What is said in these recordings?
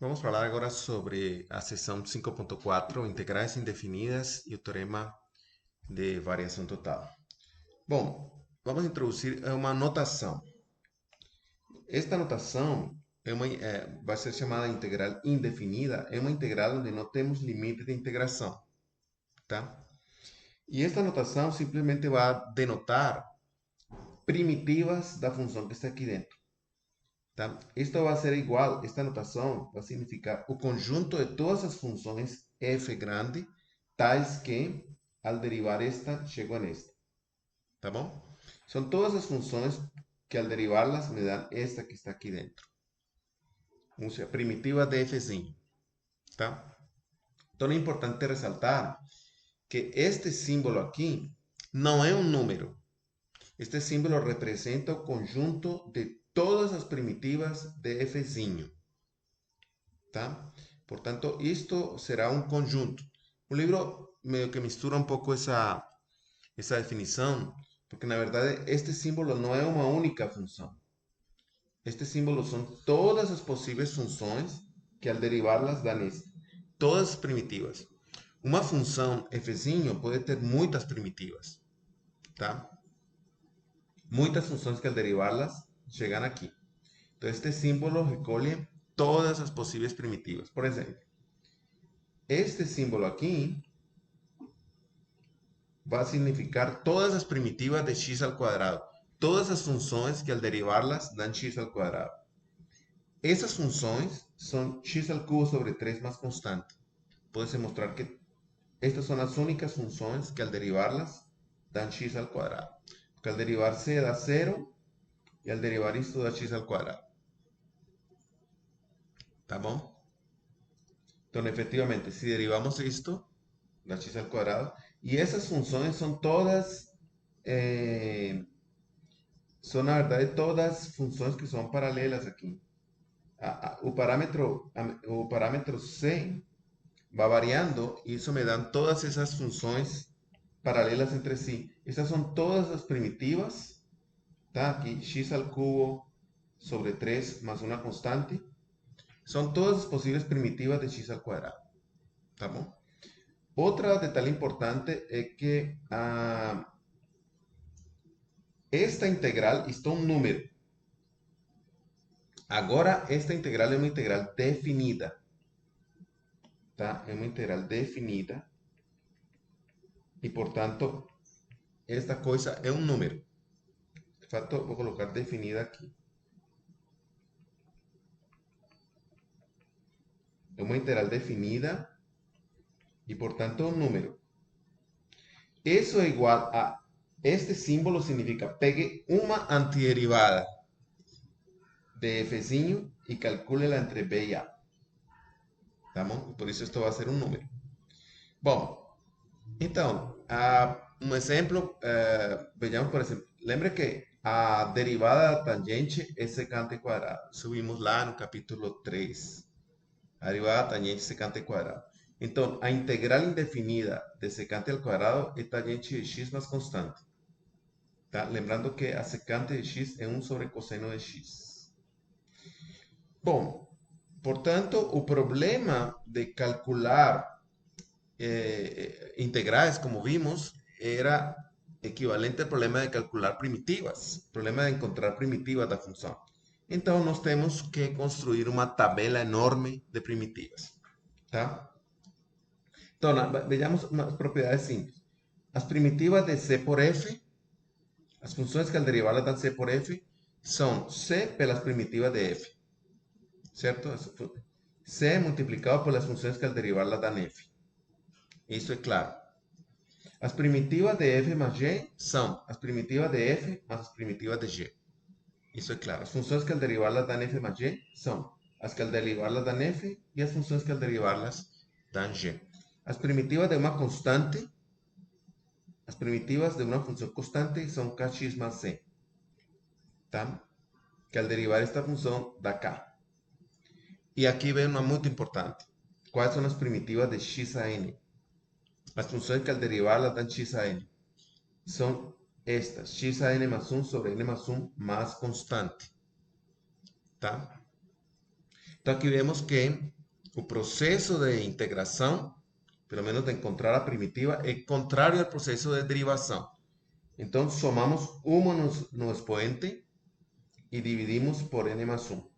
Vamos falar agora sobre a seção 5.4, integrais indefinidas e o teorema de variação total. Bom, vamos introduzir uma notação. Esta notação vai ser chamada integral indefinida, é uma integral onde não temos limite de integração, tá? E esta notação simplesmente vai denotar primitivas da função que está aqui dentro. Tá? Isto vai ser igual, esta notação vai significar o conjunto de todas as funções f grande, tais que, ao derivar esta, chego a esta. Tá bom? São todas as funções que, ao derivá-las, me dão esta que está aqui dentro. Ou seja, primitiva de fzinho. Tá? Então é importante ressaltar que este símbolo aqui não é um número. Este símbolo representa o conjunto de todas as primitivas de fzinho. Tá? Portanto, isto será um conjunto. O livro meio que mistura um pouco essa definição, porque na verdade este símbolo não é uma única função. Este símbolo são todas as possíveis funções que ao derivá-las dão isto. Todas as primitivas. Uma função fzinho pode ter muitas primitivas, tá? Muitas funções que ao derivá-las chegam aqui. Então este símbolo recolhe todas as possíveis primitivas. Por exemplo, este símbolo aqui vai significar todas as primitivas de x ao quadrado. Todas as funções que ao derivá-las dão x ao quadrado. Essas funções são x ao cubo sobre 3 mais constante. Pode-se mostrar que estas são as únicas funções que ao derivá-las dão x ao quadrado. Porque ao derivar c dá 0 e ao derivar isto dá x ao quadrado. Tá bom? Então, efetivamente, se derivamos isto, dá x ao quadrado. E essas funções são todas, são na verdade todas funções que são paralelas aqui. O parâmetro c vai variando e isso me dá todas essas funções paralelas entre si. Essas são todas as primitivas, tá? Aqui, x ao cubo sobre 3 mais uma constante. São todas as possíveis primitivas de x ao quadrado, tá bom? Outro detalhe importante é que esta integral está um número. Agora, esta integral é uma integral definida. Tá? É uma integral definida. E, portanto, esta coisa é um número. De fato, vou colocar definida aqui. É uma integral definida e, portanto, um número. Isso é igual a... Este símbolo significa pegue uma antiderivada de fzinho e calcule-la entre b e a. Tá bom? Por isso, isto vai ser um número. Bom, então, um exemplo, vejamos por exemplo, lembra que a derivada da tangente é secante quadrado. Subimos lá no capítulo 3. A derivada da tangente é secante quadrado. Então, a integral indefinida de secante ao quadrado é tangente de x mais constante. Tá? Lembrando que a secante de x é 1 sobre cosseno de x. Bom, portanto, o problema de calcular integrais, como vimos, era equivalente al problema de calcular primitivas, problema de encontrar primitivas da função. Então, nós temos que construir uma tabela enorme de primitivas. Tá? Então, vejamos umas propriedades simples. As primitivas de c por f, as funções que ao derivá-las dão c por f, são c pelas primitivas de f. Certo? C multiplicado por las funções que ao derivá-las dão f. Isso é claro. As primitivas de f mais g são as primitivas de f mais as primitivas de g. Isso é claro. As funções que ao derivá-las dão f mais g são as que ao derivá-las dão f e as funções que ao derivá-las dão g. As primitivas de uma constante, as primitivas de uma função constante são kx mais c. Tá? Que ao derivar esta função dá k. E aqui vem uma muito importante. Quais são as primitivas de x a n? As funções que ao derivá-las dão x a n são estas, x a n mais 1 sobre n mais 1 mais constante. Tá? Então aqui vemos que o processo de integração, pelo menos de encontrar a primitiva, é contrário ao processo de derivação. Então somamos 1 no expoente e dividimos por n mais 1.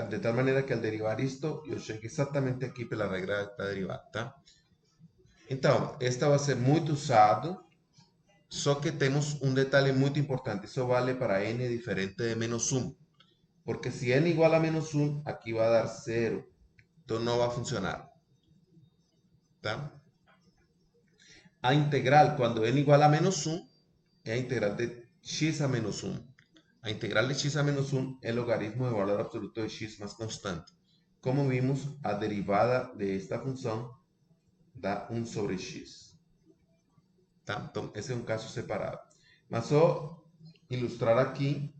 De tal maneira que ao derivar isto, eu chego exatamente aqui pela regra da derivada. Tá? Então, esta vai ser muito usado, só que temos um detalhe muito importante. Isso vale para n diferente de menos 1. Porque si n igual a menos 1, aquí va a dar 0. Entonces no va a funcionar. ¿Tá? A integral, cuando n igual a menos 1, es a integral de x a menos 1. A integral de x a menos 1 es el logaritmo de valor absoluto de x más constante. Como vimos, a derivada de esta función da 1 sobre x. ¿Tá? Entonces, ese es un caso separado. Mas só ilustrar aquí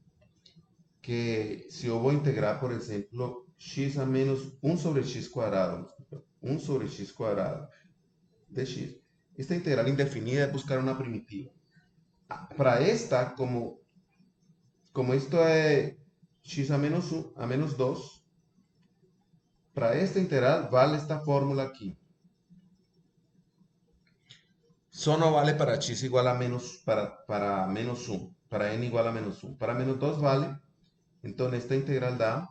que si yo voy a integrar, por ejemplo, x a menos 1 sobre x cuadrado, 1 sobre x cuadrado de x, esta integral indefinida es buscar una primitiva. Para esta, como esto es x a menos 1, a menos 2, para esta integral vale esta fórmula aquí. Solo vale para x igual a menos, para menos 1, para n igual a menos 1. Para menos 2 vale, entonces esta integral da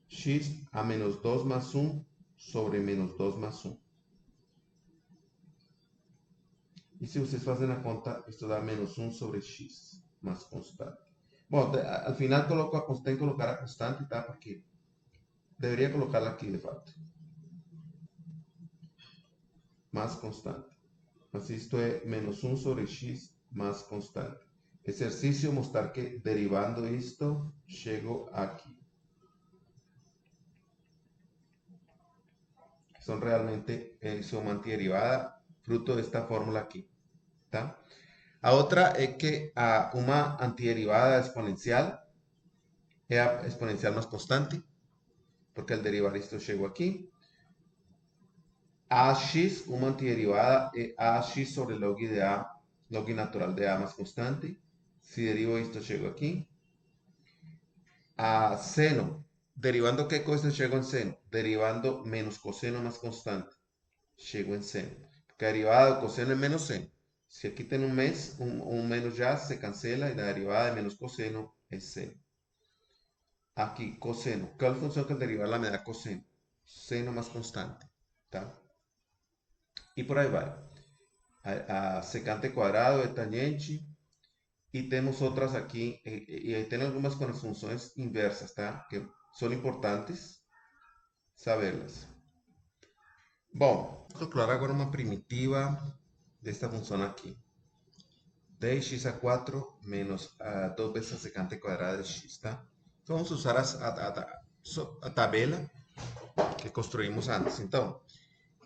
x a menos 2 más 1 sobre menos 2 más 1. E se vocês fazem a conta, isto dá menos 1 sobre x mais constante. Bom, al final tem que colocar a constante, tá? Porque deveria colocá-la aqui, de fato. Mais constante. Mas isto é menos 1 sobre x mais constante. Exercício mostrar que derivando isto, chego aqui. Son realmente suma antiderivada fruto de esta fórmula aqui. Tá? A outra é que uma antiderivada exponencial é a exponencial mais constante, porque al derivar esto chego aquí. AX, uma antiderivada, é AX sobre log de A, log natural de A más constante. Si derivo esto, chego aquí. A seno, derivando qué cosa chego en seno, derivando menos coseno más constante, chego en seno. Porque derivada de coseno es menos seno. Si aquí tengo un menos ya se cancela y la derivada de menos coseno es seno. Aquí, coseno. ¿Cuál función que al derivarla me da coseno? Seno más constante. ¿Tá? Y por ahí va. A secante cuadrado de tangente. Y tenemos otras aquí. Y ahí tenemos algunas con las funciones inversas, ¿tá? Que son importantes saberlas. Bom, vou calcular agora uma primitiva desta função aqui. 10x a 4 menos 2 vezes a secante quadrada de x, tá? Então vamos usar a tabela que construímos antes. Então,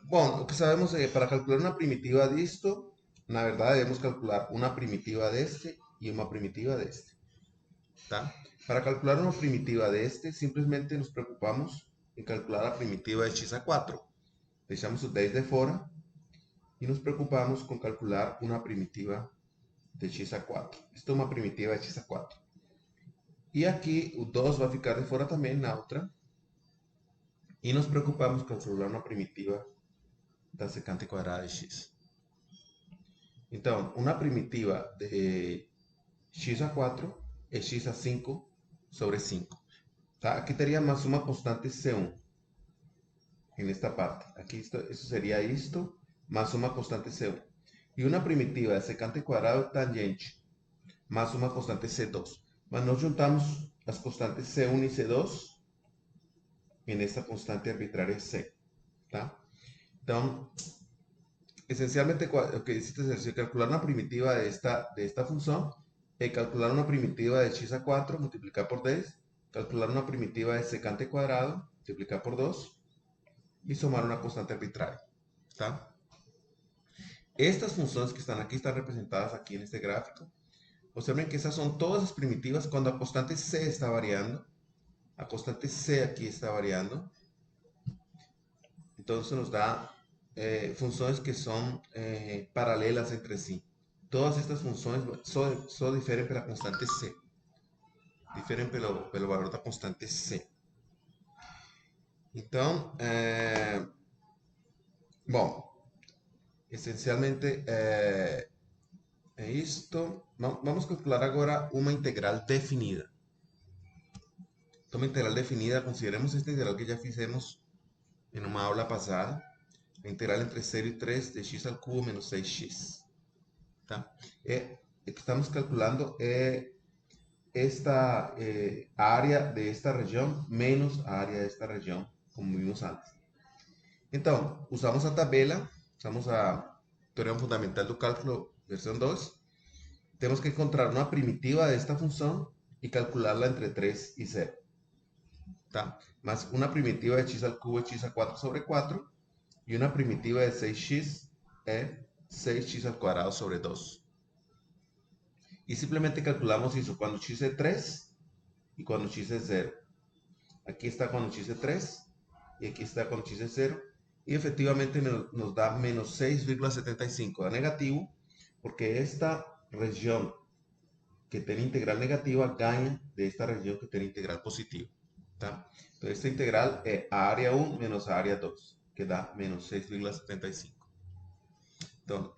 bom, o que sabemos é que para calcular uma primitiva disto, na verdade devemos calcular uma primitiva deste e uma primitiva deste. Tá? Para calcular uma primitiva deste, simplesmente nos preocupamos em calcular a primitiva de x a 4. Deixamos o 10 de fora e nos preocupamos com calcular uma primitiva de x a 4. Isto é uma primitiva de x a 4. E aqui o 2 vai ficar de fora também na outra. E nos preocupamos com calcular uma primitiva da secante quadrada de x. Então, uma primitiva de x a 4 é x a 5 sobre 5. Tá? Aqui teria mais uma constante C1. En esta parte. Aquí eso sería esto, más una constante C1. Y una primitiva de secante cuadrado tangente, más una constante C2. Mas nos juntamos las constantes C1 y C2 en esta constante arbitraria C. ¿Tá? Entonces, esencialmente, lo que hiciste es calcular una primitiva de esta función, calcular una primitiva de x a 4, multiplicar por 10, calcular una primitiva de secante cuadrado, multiplicar por 2, y sumar una constante arbitraria. ¿Tá? Estas funciones que están aquí están representadas aquí en este gráfico. Observen que esas son todas las primitivas cuando la constante c está variando. La constante c aquí está variando. Entonces nos da funciones que son paralelas entre sí. Todas estas funciones solo difieren por la constante c. Difieren pelo valor de la constante c. Então, bom, essencialmente é isto. Vamos calcular agora uma integral definida. Então, uma integral definida, consideremos esta integral que já fizemos em uma aula passada. A integral entre 0 e 3 de x al cubo menos 6x. Tá? O que estamos calculando é esta área de esta região menos a área de esta região, como vimos antes. Então, usamos a tabela, usamos a teorema fundamental do cálculo versão 2. Temos que encontrar uma primitiva de esta função e calcularla entre 3 e 0. Tá? Mas uma primitiva de x al cubo é x a 4 sobre 4 e uma primitiva de 6x é 6x al cuadrado sobre 2. Y simplemente calculamos eso cuando x es 3 y cuando x es 0. Aquí está cuando x es 3 y aquí está cuando x es 0. Y efectivamente nos da menos 6,75. Da negativo porque esta región que tiene integral negativa gana de esta región que tiene integral positiva. ¿Tá? Entonces esta integral es a área 1 menos a área 2, que da menos 6,75. Entonces,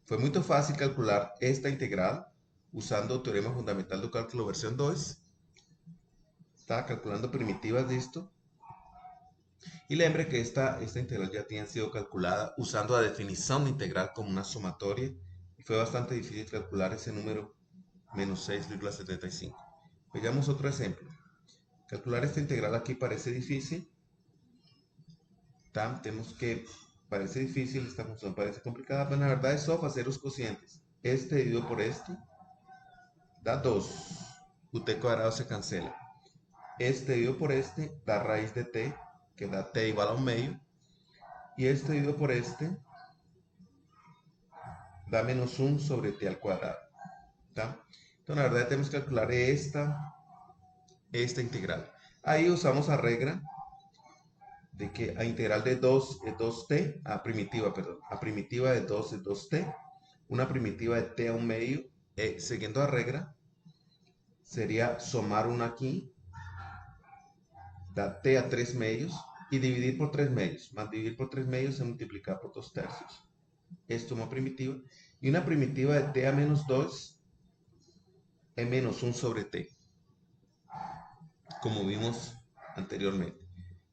fue muy fácil calcular esta integral usando o teorema fundamental do cálculo versão 2. Está calculando primitivas de esto. Y lembre que esta integral ya tiene sido calculada usando la definición de integral como una sumatoria. Y fue bastante difícil calcular ese número menos 6,75. Veamos otro ejemplo. Calcular esta integral aquí parece difícil. ¿Tá? Tenemos que, parece difícil, esta función parece complicada, pero la verdad es solo hacer los cocientes. Este dividido por este da 2. O t cuadrado se cancela. Este dividido por este da raíz de t, que da t igual a 1/2. Y este dividido por este da menos 1 sobre t al cuadrado. ¿Tá? Entonces, la verdad, tenemos que calcular esta integral. Ahí usamos a regla de que a integral de 2 es 2t, a primitiva de 2 es 2t, una primitiva de t a 1/2, siguiendo a regla, sería sumar 1 aquí, da t a 3/2, y dividir por 3/2. Más dividir por 3/2 es multiplicar por 2/3. Esto es una primitiva. Y una primitiva de t a menos 2 es menos 1 sobre t, como vimos anteriormente.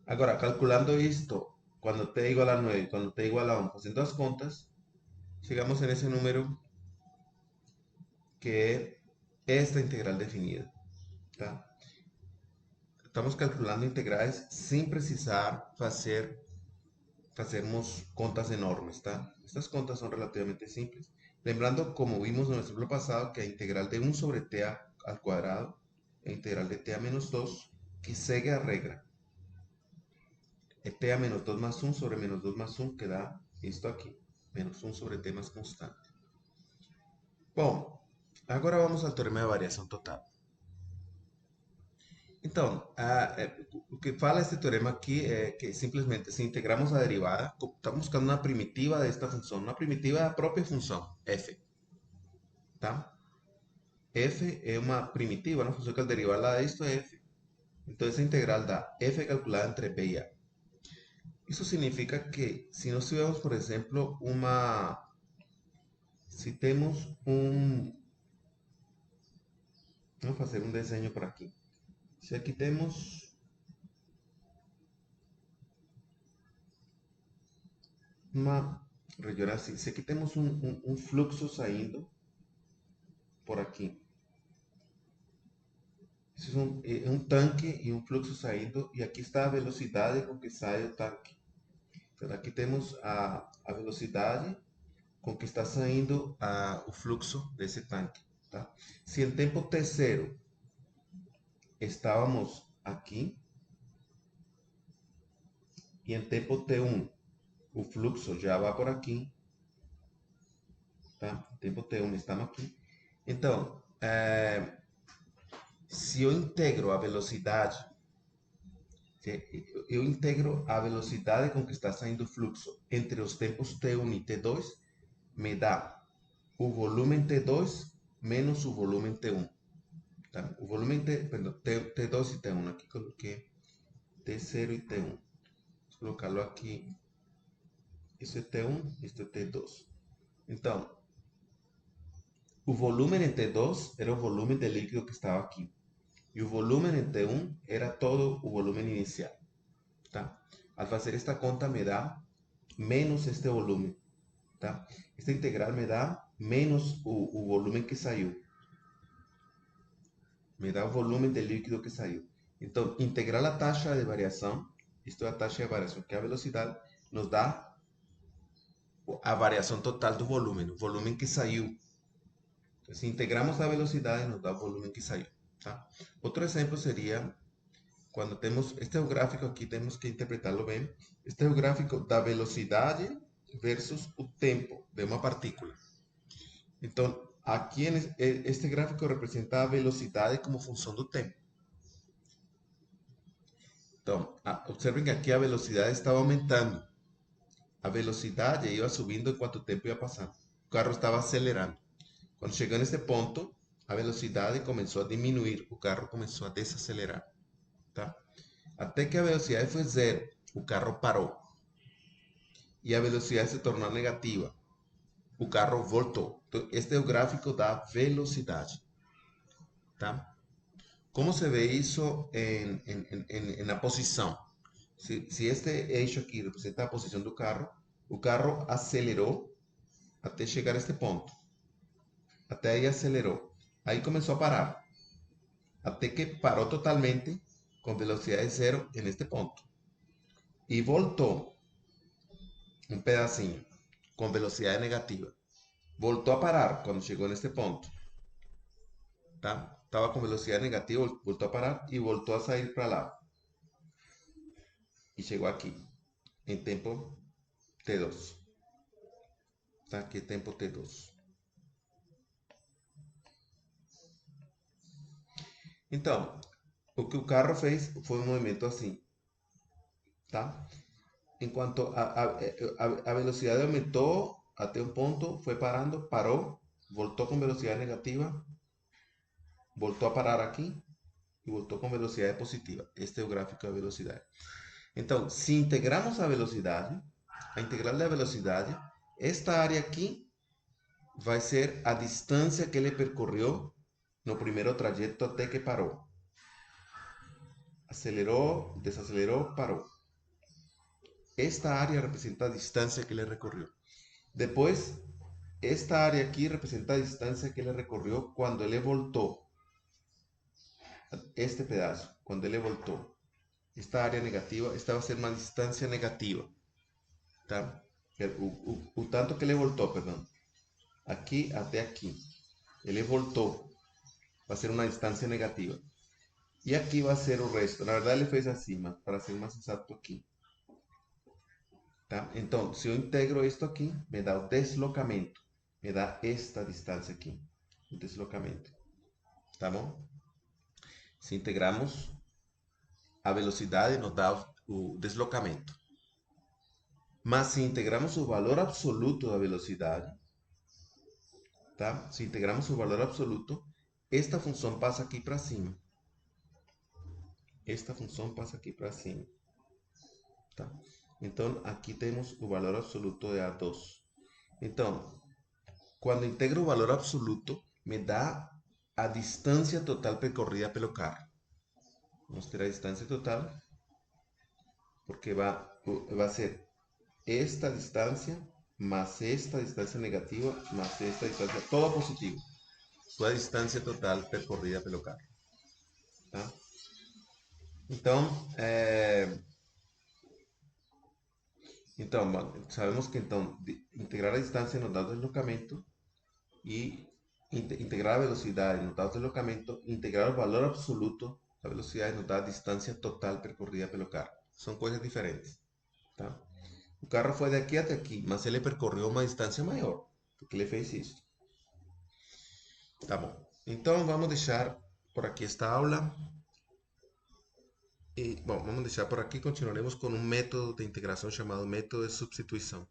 Ahora, calculando esto, cuando t igual a 9 y cuando t igual a 1, haciendo las contas, llegamos en ese número que es esta integral definida. ¿Tá? Estamos calculando integrales sin precisar hacermos contas enormes. ¿Tá? Estas contas son relativamente simples. Lembrando, como vimos en el ejemplo pasado, que la integral de 1 sobre t al cuadrado, la integral de t a menos 2, que sigue a regla. T a menos 2 más 1 sobre menos 2 más 1, que dá esto aqui. Menos 1 sobre t mais constante. Bom, agora vamos ao teorema de variação total. Então, o que fala este teorema aqui é que simplesmente se integramos a derivada, estamos buscando uma primitiva desta função, uma primitiva da própria função, f. Tá? F é uma primitiva, uma função que al derivarla de esto é f. Então, essa integral dá f calculada entre b e a. Isso significa que se nós tivermos, por exemplo, se temos vamos fazer um desenho por aqui. Se aqui temos uma região assim, se aqui temos um fluxo saindo por aqui. Isso é um tanque e um fluxo saindo, e aqui está a velocidade com que sai o tanque. Então, aqui temos a velocidade com que está saindo o fluxo desse tanque. Tá? Se em tempo t0 estávamos aqui, e em tempo t1 o fluxo já vai por aqui, tá? Em tempo t1 estamos aqui. Então, se eu integro a velocidade, com que está saindo o fluxo entre os tempos t1 e t2, me dá o volume t2 menos o volume t1. Tá? O volume T2 e T1, aqui coloquei T0 e T1. Vou colocá-lo aqui. Isso é T1, isso é T2. Então, o volume em T2 era o volume de líquido que estava aqui. E o volume em T1 era todo o volume inicial. Tá? Al fazer esta conta me dá menos este volume. Tá? Esta integral me dá menos o volume que saiu. Me dá o volume de líquido que saiu. Então, integrar a taxa de variação, isto é a taxa de variação, que é a velocidade, nos dá a variação total do volume, o volume que saiu. Então, se integramos a velocidade, nos dá o volume que saiu. Tá? Outro exemplo seria quando temos, este é o gráfico aqui, temos que interpretá-lo bem. Este é o gráfico da velocidade versus o tempo de uma partícula. Então, aqui este gráfico representa a velocidade como função do tempo. Então, observem que aqui a velocidade estava aumentando. A velocidade ia subindo enquanto o tempo ia passando. O carro estava acelerando. Quando chegou nesse ponto, a velocidade começou a diminuir. O carro começou a desacelerar. Tá? Até que a velocidade foi zero. O carro parou. E a velocidade se tornou negativa. O carro voltou. Então, este é o gráfico da velocidade. Tá? Como se vê isso na posição? Se este eixo aqui representa a posição do carro, o carro acelerou até chegar a este ponto. Até aí acelerou. Aí começou a parar. Até que parou totalmente com velocidade zero neste ponto. E voltou um pedacinho com velocidade negativa. Voltou a parar quando chegou neste ponto. Tá? Estava com velocidade negativa, voltou a parar e voltou a sair para lá. E chegou aqui, em tempo T2. Tá? Aqui tempo T2. Então, o que o carro fez foi um movimento assim. Tá? Enquanto a velocidade aumentou até um ponto, foi parando, parou, voltou com velocidade negativa, voltou a parar aqui e voltou com velocidade positiva. Este é o gráfico da velocidade. Então, se integramos a velocidade, a integral da velocidade, esta área aqui vai ser a distância que ele percorreu no primeiro trajeto até que parou. Acelerou, desacelerou, parou. Esta área representa a distância que ele recorreu. Depois, esta área aqui representa a distância que ele recorreu quando ele voltou. Este pedaço, quando ele voltou. Esta área negativa, esta vai ser uma distância negativa. Tá? O tanto que ele voltou, perdão. Aqui até aqui. Ele voltou. Vai ser uma distância negativa. E aqui vai ser o resto. Na verdade, ele fez assim, mas para ser mais exato aqui. Tá? Então, se eu integro isto aqui, me dá o deslocamento. Me dá esta distância aqui. O deslocamento. Tá bom? Se integramos, a velocidade nos dá o deslocamento. Mas se integramos o valor absoluto da velocidade, tá? Se integramos o valor absoluto, esta função passa aqui para cima. Esta função passa aqui para cima. Tá? Então, aqui temos o valor absoluto de A2. Então, quando integro o valor absoluto, me dá a distância total percorrida pelo carro. Vamos ter a distância total, porque va a ser esta distância más esta distancia negativa más esta distancia, todo positivo. Sua distância total percorrida pelo carro. Tá? Então, sabemos que então integrar a distância nos dá o deslocamento e integrar a velocidade nos dá o deslocamento, integrar o valor absoluto da velocidade nos dá a distância total percorrida pelo carro. São coisas diferentes. Tá? O carro foi daqui até aqui, mas ele percorreu uma distância maior, porque ele fez isso. Tá bom. Então vamos deixar por aqui esta aula. E, bom, vamos deixar por aqui. Continuaremos com um método de integração chamado método de substituição.